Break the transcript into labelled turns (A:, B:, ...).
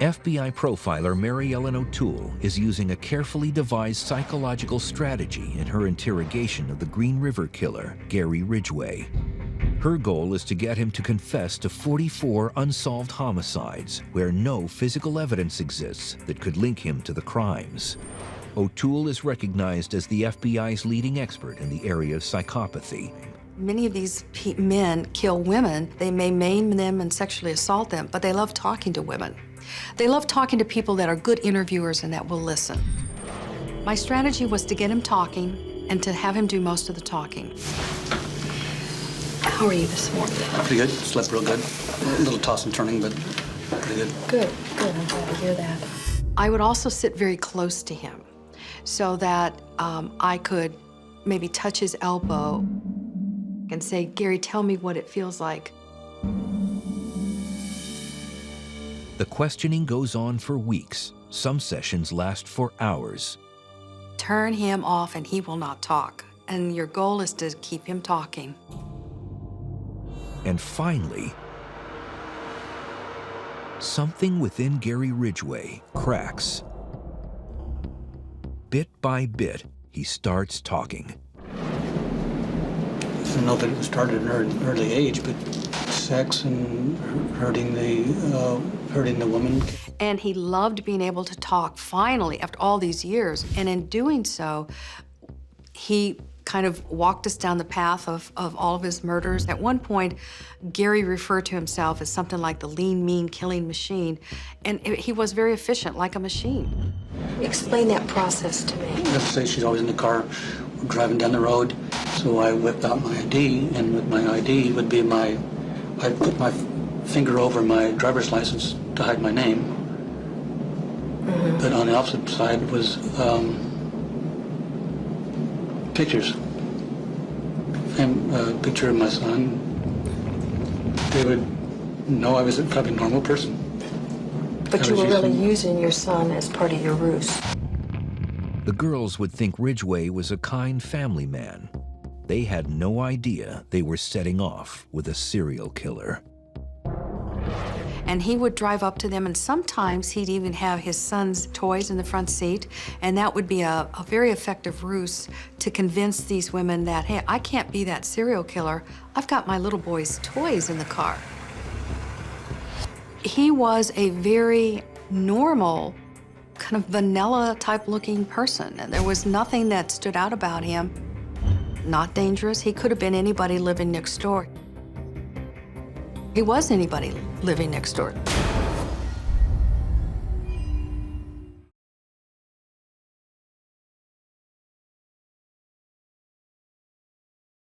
A: FBI profiler Mary Ellen O'Toole is using a carefully devised psychological strategy in her interrogation of the Green River killer, Gary Ridgway. Her goal is to get him to confess to 44 unsolved homicides where no physical evidence exists that could link him to the crimes. O'Toole is recognized as the FBI's leading expert in the area of psychopathy.
B: Many of these men kill women. They may maim them and sexually assault them, but they love talking to women. They love talking to people that are good interviewers and that will listen. My strategy was to get him talking and to have him do most of the talking. How are you this morning?
C: Pretty good. Slept real good. A little toss and turning, but pretty good.
B: Good, good. I'm glad to hear that. I would also sit very close to him so that I could maybe touch his elbow and say, Gary, tell me what it feels like.
A: The questioning goes on for weeks. Some sessions last for hours.
B: Turn him off and he will not talk. And your goal is to keep him talking.
A: And finally, something within Gary Ridgway cracks. Bit by bit, he starts talking.
C: I don't know if it started at an early age, but sex and hurting the woman.
B: And he loved being able to talk, finally, after all these years. And in doing so, he kind of walked us down the path of all of his murders. At one point, Gary referred to himself as something like the lean, mean killing machine. And he was very efficient, like a machine. Explain that process to me.
C: Let's say she's always in the car, driving down the road. So I whipped out my ID, and with my ID would be I'd put my finger over my driver's license to hide my name. Mm-hmm. But on the opposite side was pictures. And a picture of my son. They would know I was a probably normal person.
B: But you were really using your son as part of your ruse.
A: The girls would think Ridgway was a kind family man. They had no idea they were setting off with a serial killer.
B: And he would drive up to them, and sometimes he'd even have his son's toys in the front seat, and that would be a very effective ruse to convince these women that, hey, I can't be that serial killer. I've got my little boy's toys in the car. He was a very normal, kind of vanilla-type looking person, and there was nothing that stood out about him. Not dangerous. He could have been anybody living next door. He was anybody living next door.